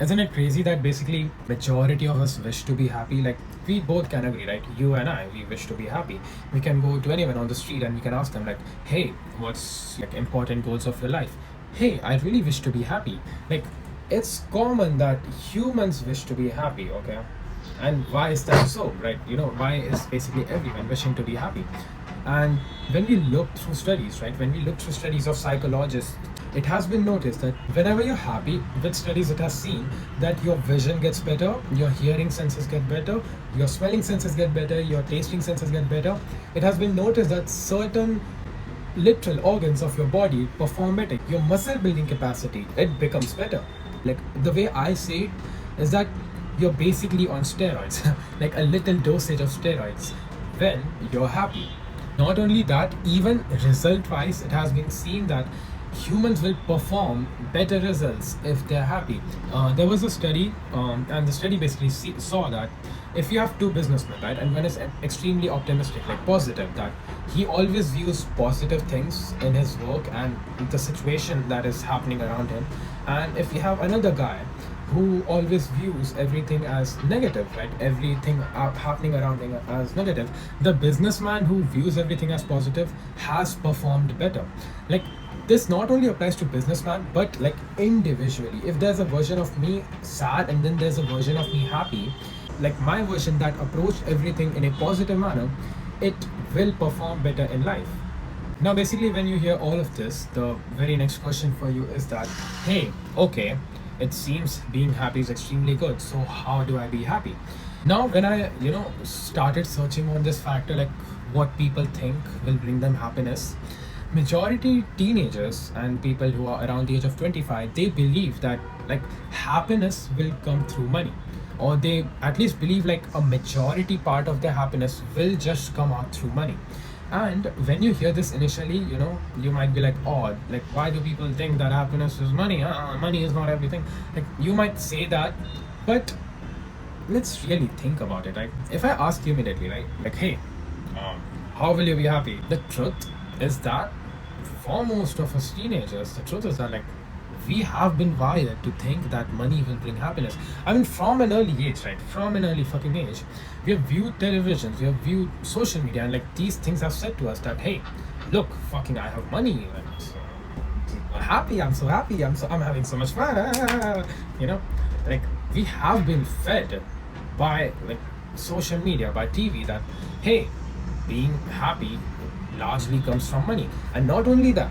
Isn't it crazy that basically majority of us wish to be happy? Like we both can agree, right? You and I, we wish to be happy. We can go to anyone on the street and we can ask them like, "Hey, what's like important goals of your life?" "Hey, I really wish to be happy." Like it's common that humans wish to be happy, okay? And why is that so, right? Why is basically everyone wishing to be happy? And when we look through studies, right, when we look through studies of psychologists, it has been noticed that whenever you're happy, with studies it has seen that your vision gets better, your hearing senses get better, your smelling senses get better, your tasting senses get better. It has been noticed that certain literal organs of your body perform better. Your muscle building capacity, it becomes better. Like the way I say it is that you're basically on steroids, like a little dosage of steroids when you're happy. Not only that, even result wise, it has been seen that humans will perform better results if they're happy. There was a study, and the study basically saw that if you have two businessmen, right, and one is extremely optimistic, like positive, that he always views positive things in his work and the situation that is happening around him, and if you have another guy who always views everything as negative, right? Everything happening around him as negative. The businessman who views everything as positive has performed better. Like this not only applies to businessman, but like individually. If there's a version of me sad and then there's a version of me happy, like my version that approached everything in a positive manner, it will perform better in life. Now, basically, when you hear all of this, the very next question for you is that, hey, okay, it seems being happy is extremely good. So how do I be happy? Now, when I, started searching on this factor, like what people think will bring them happiness, majority teenagers and people who are around the age of 25, they believe that like happiness will come through money, or they at least believe like a majority part of their happiness will just come out through money. And when you hear this initially, you might be like, oh, like why do people think that happiness is money? Money is not everything. Like you might say that, but let's really think about it, right? If I ask you immediately, right, like, hey, how will you be happy? The truth is that for most of us teenagers, the truth is that like we have been wired to think that money will bring happiness. I mean, from an early age, right? From an early fucking age, we have viewed televisions, we have viewed social media, and like these things have said to us that, hey, look, fucking, I have money. I'm so happy. I'm so happy. I'm having so much fun. You know, like we have been fed by like social media, by TV, that hey, being happy largely comes from money. And not only that,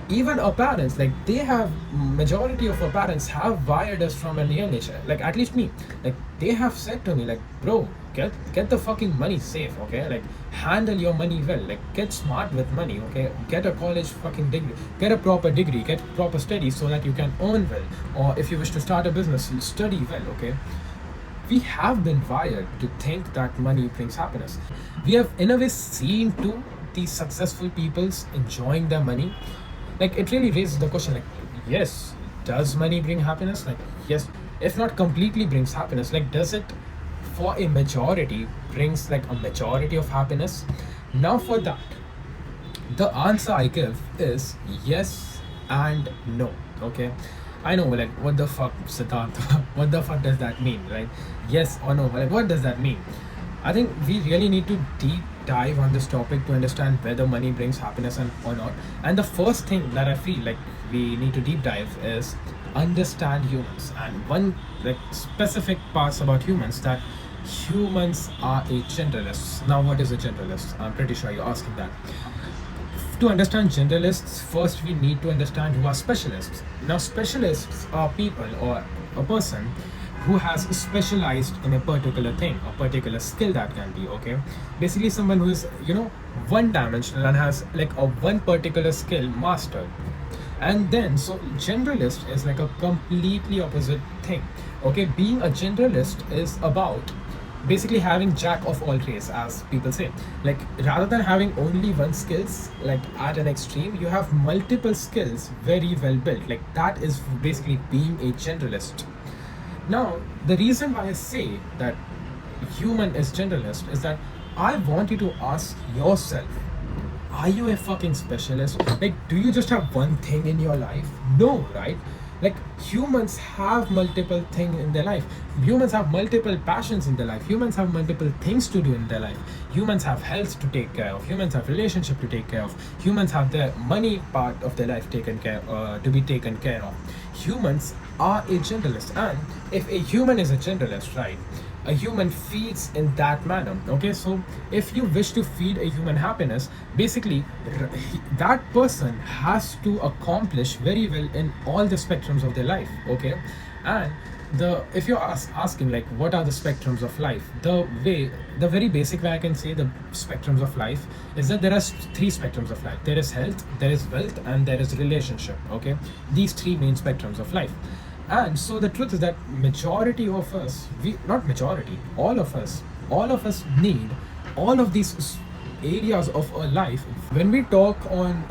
even our parents, like they have, majority of our parents have wired us from an young age, like at least me, like they have said to me like, bro, get the fucking money safe, okay, like handle your money well, like get smart with money, okay, get a college fucking degree, get a proper degree, get proper studies so that you can earn well, or if you wish to start a business, study well, okay. We have been wired to think that money brings happiness. We have in a way seen to these successful peoples enjoying their money. Like it really raises the question, like, yes, does money bring happiness? Like yes, if not completely brings happiness, like does it for a majority brings like a majority of happiness? Now for that, the answer I give is yes and no. Okay, I know, like what the fuck, Siddharth? What the fuck does that mean, right? Yes or no? Like what does that mean? I think we really need to deep dive on this topic to understand whether money brings happiness and or not. And the first thing that I feel like we need to deep dive is understand humans. And one like specific parts about humans, that humans are a generalist. Now, what is a generalist? I'm pretty sure you're asking that. To understand generalists, first we need to understand who are specialists. Now, specialists are people or a person who has specialized in a particular thing, a particular skill that can be, okay. Basically, someone who is, one dimensional and has like a one particular skill mastered. And then, so generalist is like a completely opposite thing, okay. Being a generalist is about basically having jack of all trades, as people say. Like rather than having only one skills, like at an extreme, you have multiple skills very well built. Like that is basically being a generalist. Now, the reason why I say that human is generalist is that I want you to ask yourself, are you a fucking specialist? Like, do you just have one thing in your life? No, right? Like humans have multiple things in their life. Humans have multiple passions in their life. Humans have multiple things to do in their life. Humans have health to take care of. Humans have relationship to take care of. Humans have the money part of their life taken care to be taken care of. Humans are a generalist, and if a human is a generalist, right, a human feeds in that manner. Okay, so if you wish to feed a human happiness, basically that person has to accomplish very well in all the spectrums of their life. Okay, and the if you're asking like what are the spectrums of life, the very basic way I can say the spectrums of life is that there are three spectrums of life. There is health, there is wealth, and there is relationship. Okay, these three main spectrums of life. And so the truth is that majority of us, we not majority, all of us need all of these areas of our life. When we talk on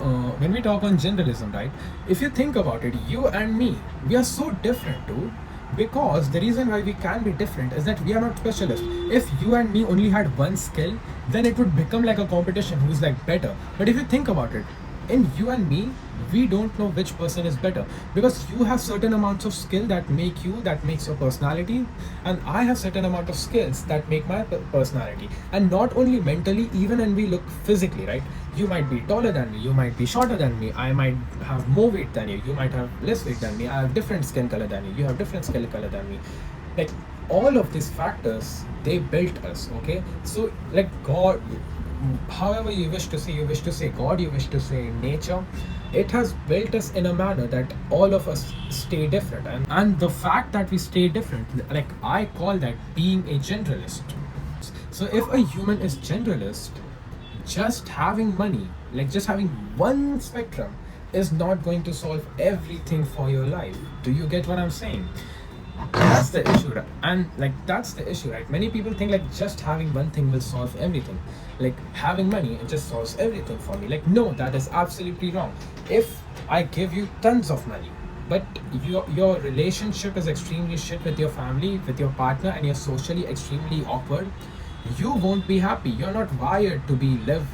generalism, right? If you think about it, you and me, we are so different, dude. Because the reason why we can be different is that we are not specialists. If you and me only had one skill, then it would become like a competition who's like better. But if you think about it, in you and me, we don't know which person is better, because you have certain amounts of skill that make you, that makes your personality, and I have certain amount of skills that make my personality. And not only mentally, even when we look physically, right? You might be taller than me, you might be shorter than me, I might have more weight than you might have less weight than me, I have different skin color than you have different skin color than me. Like all of these factors, they built us. Okay, so like God, however you wish to say God, you wish to say nature, it has built us in a manner that all of us stay different. And the fact that we stay different, like I call that being a generalist. So if a human is generalist, just having money, like just having one spectrum, is not going to solve everything for your life. Do you get what I'm saying? That's the issue, right? And like that's the issue, right? Many people think like just having one thing will solve everything. Like having money, it just solves everything for me. Like no, that is absolutely wrong. If I give you tons of money, but your relationship is extremely shit with your family, with your partner, and you're socially extremely awkward, you won't be happy. You're not wired to live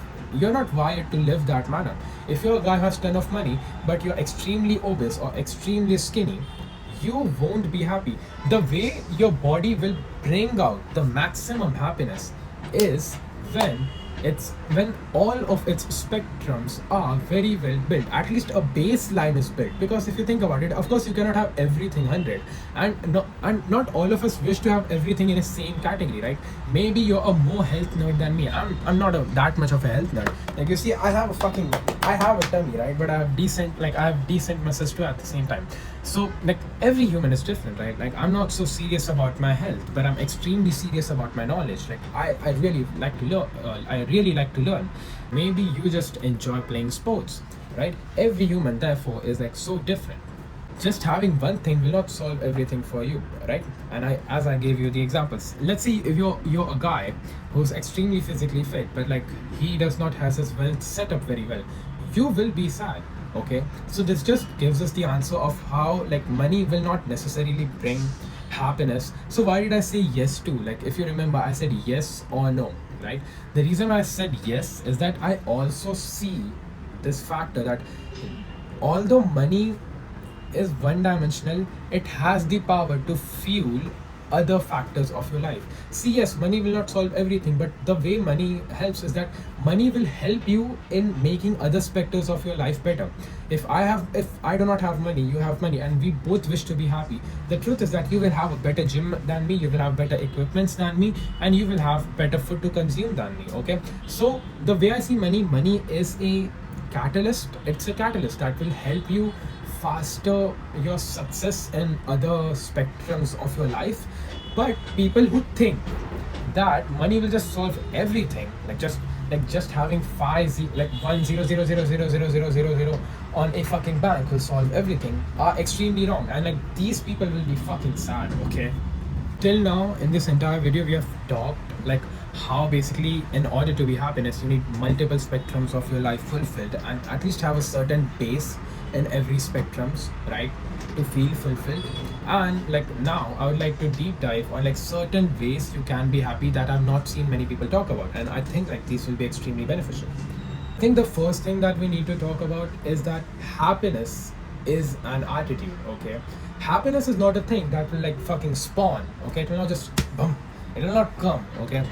that manner. If you're a guy who has ton of money, but you're extremely obese or extremely skinny, you won't be happy. The way your body will bring out the maximum happiness is when when all of its spectrums are very well built. At least a baseline is built. Because if you think about it, of course you cannot have everything 100, and not all of us wish to have everything in the same category, right? Maybe you're a more health nerd than me. I'm not that much of a health nerd. Like you see, I have a tummy, right? But I have decent muscles too at the same time. So like every human is different, right? Like I'm not so serious about my health, but I'm extremely serious about my knowledge. Like I really like to learn. I really like to learn. Maybe you just enjoy playing sports, right? Every human therefore is like so different. Just having one thing will not solve everything for you, right? And as I gave you the examples, let's see, if you're a guy who's extremely physically fit, but like he does not has his wealth set up very well, you will be sad. Okay, so this just gives us the answer of how like money will not necessarily bring happiness. So why did I say yes to, like if you remember, I said yes or no, right? The reason why I said yes is that I also see this factor that although money is one dimensional, it has the power to fuel other factors of your life. See, yes, money will not solve everything, but the way money helps is that money will help you in making other specters of your life better. If I do not have money, you have money, and we both wish to be happy, the truth is that you will have a better gym than me, you will have better equipments than me, and you will have better food to consume than me. Okay, so the way I see money is a catalyst. It's a catalyst that will help you faster your success in other spectrums of your life. But people who think that money will just solve everything, like just having like 1 0 0 0 0 0 0 0 0 0 on a fucking bank will solve everything, are extremely wrong. And like these people will be fucking sad. Okay, till now in this entire video we have talked like how basically in order to be happiness you need multiple spectrums of your life fulfilled, and at least have a certain base in every spectrums, right, to feel fulfilled. And like now I would like to deep dive on like certain ways you can be happy that I've not seen many people talk about, and I think like these will be extremely beneficial. I think the first thing that we need to talk about is that happiness is an attitude. Okay, happiness is not a thing that will like fucking spawn. Okay, it will not just boom, it will not come. Okay,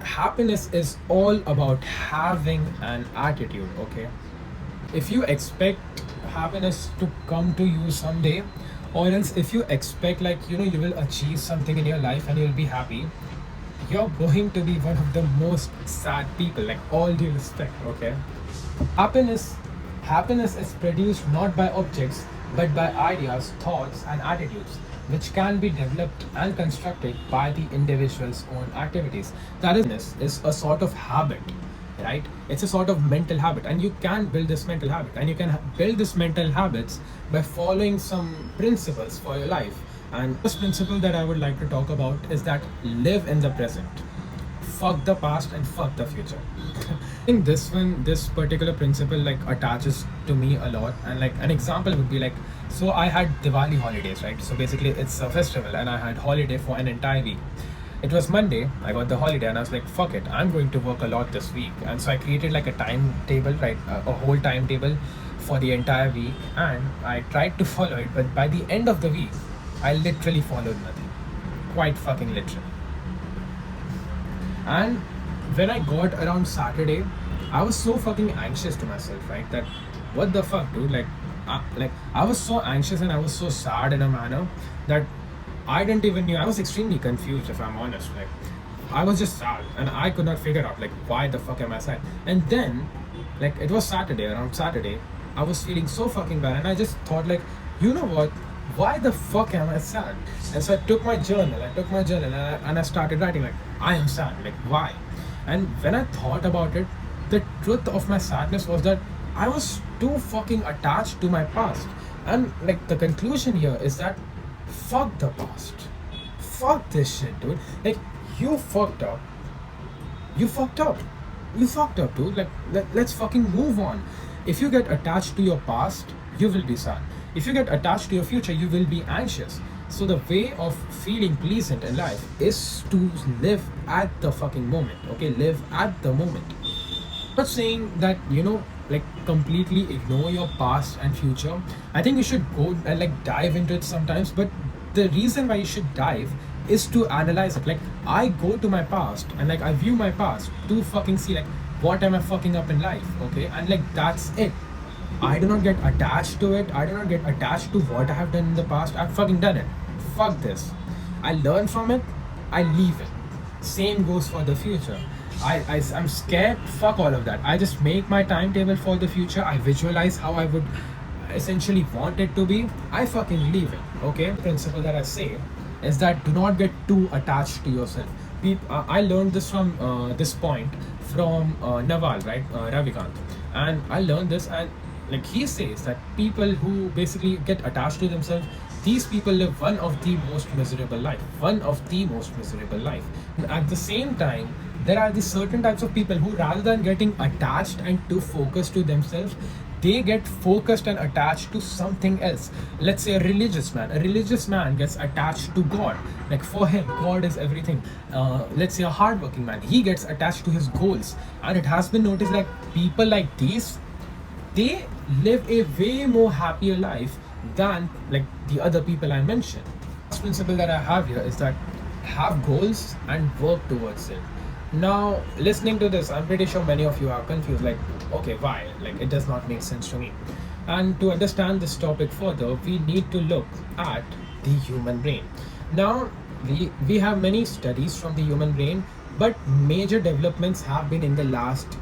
happiness is all about having an attitude. Okay, if you expect happiness to come to you someday, or else if you expect like you will achieve something in your life and you'll be happy, you're going to be one of the most sad people, like all due respect. Okay, happiness happiness is produced not by objects but by ideas, thoughts and attitudes, which can be developed and constructed by the individual's own activities. That is a sort of habit, right? It's a sort of mental habit, and you can build this mental habit, and you can build this mental habits by following some principles for your life. And this principle that I would like to talk about is that live in the present, fuck the past and fuck the future. I think this particular principle like attaches to me a lot, and like an example would be like, so I had Diwali holidays, right? So basically it's a festival and I had holiday for an entire week. It was Monday, I got the holiday and I was like, fuck it, I'm going to work a lot this week. And so I created like a timetable, right? A whole timetable for the entire week, and I tried to follow it, but by the end of the week I literally followed nothing. Quite fucking literally. And when I got around Saturday, I was so fucking anxious to myself, right? That what the fuck, dude? Like I was so anxious and I was so sad in a manner that I didn't even knew. I was extremely confused, if I'm honest. Like I was just sad and I could not figure out like why the fuck am I sad? And then, like it was Saturday. Around Saturday, I was feeling so fucking bad, and I just thought like, you know what? Why the fuck am I sad? And so I took my journal. And I started writing like, I am sad. Like why? And when I thought about it, the truth of my sadness was that I was too fucking attached to my past. And like the conclusion here is that fuck the past. Fuck this shit, dude. Like you fucked up. You fucked up. You fucked up, dude. Like let's fucking move on. If you get attached to your past, you will be sad. If you get attached to your future, you will be anxious. So the way of feeling pleasant in life is to live at the fucking moment. Okay, live at the moment. I'm not saying that like completely ignore your past and future. I think you should go and like dive into it sometimes. But the reason why you should dive is to analyze it. Like I go to my past and like I view my past to fucking see like what am I fucking up in life. Okay, and like that's it. I do not get attached to it. I do not get attached to what I have done in the past. I've fucking done it. Fuck this. I learn from it. I leave it. Same goes for the future. I'm scared. Fuck all of that. I just make my timetable for the future. I visualize how I would essentially want it to be. I fucking leave it. Okay? The principle that I say is that do not get too attached to yourself. I learned this from this point from Naval, right? Ravikant. And I learned this, and like he says that people who basically get attached to themselves, these people live one of the most miserable life. And at the same time, there are these certain types of people who, rather than getting attached and too focused to themselves, they get focused and attached to something else. Let's say a religious man gets attached to God. Like for him God is everything. Let's say a hardworking man, he gets attached to his goals. And it has been noticed like people like these, they live a way more happier life than like the other people I mentioned. The principle that I have here is that have goals and work towards it. Now, listening to this, I'm pretty sure many of you are confused, like, okay, why? Like, it does not make sense to me. And to understand this topic further, we need to look at the human brain. Now, we have many studies from the human brain, but major developments have been in the last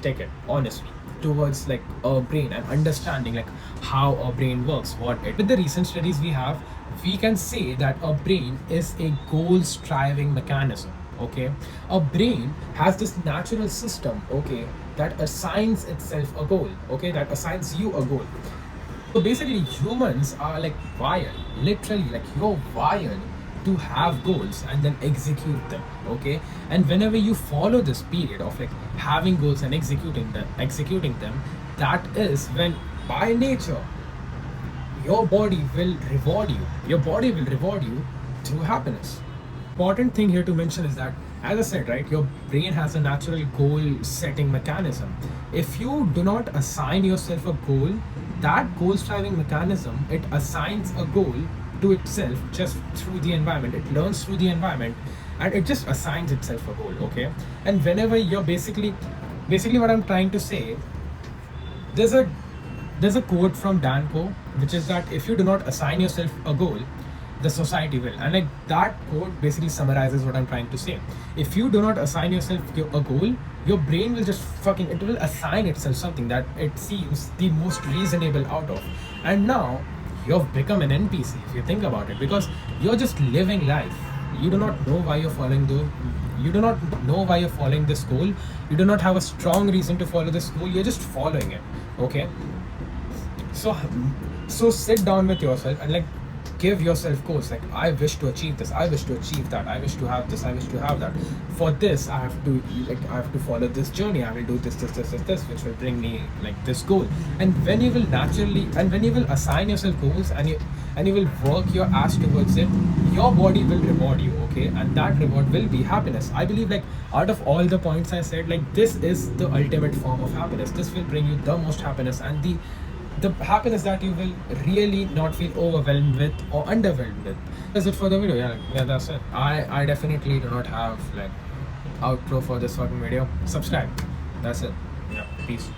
decade, honestly, towards like a brain and understanding like how a brain works. With the recent studies we have, we can say that a brain is a goal-striving mechanism. Okay, a brain has this natural system, okay, that assigns itself a goal, okay, that assigns you a goal. So basically humans are like wired, literally like you're wired to have goals and then execute them. Okay, and whenever you follow this period of like having goals and executing them, that is when by nature your body will reward you through happiness. Important thing here to mention is that as I said, right, your brain has a natural goal setting mechanism. If you do not assign yourself a goal, that goal striving mechanism, it assigns a goal to itself just through the environment. It learns through the environment and it just assigns itself a goal, okay? And whenever you're basically what I'm trying to say, there's a there's a quote from Dan Poe, which is that if you do not assign yourself a goal, the society will. And like that quote basically summarizes what I'm trying to say. If you do not assign yourself a goal, your brain will just it will assign itself something that it seems the most reasonable out of. And now you've become an NPC if you think about it, because you're just living life. You do not know why you're following you do not know why you're following this goal. You do not have a strong reason to follow this goal. You're just following it. Okay, so sit down with yourself and like give yourself goals. Like, I wish to achieve this, I wish to achieve that, I wish to have this, I wish to have that. For this I have to follow this journey. I will do this, which will bring me like this goal. And when you will assign yourself goals, and you will work your ass towards it, your body will reward you, okay? And that reward will be happiness. I believe, like, out of all the points I said, like, this is the ultimate form of happiness. This will bring you the most happiness, and the happiness that you will really not feel overwhelmed with or underwhelmed with. That's it for the video. Yeah, that's it. I definitely do not have like outro for this fucking video. Subscribe. That's it. Yeah, peace.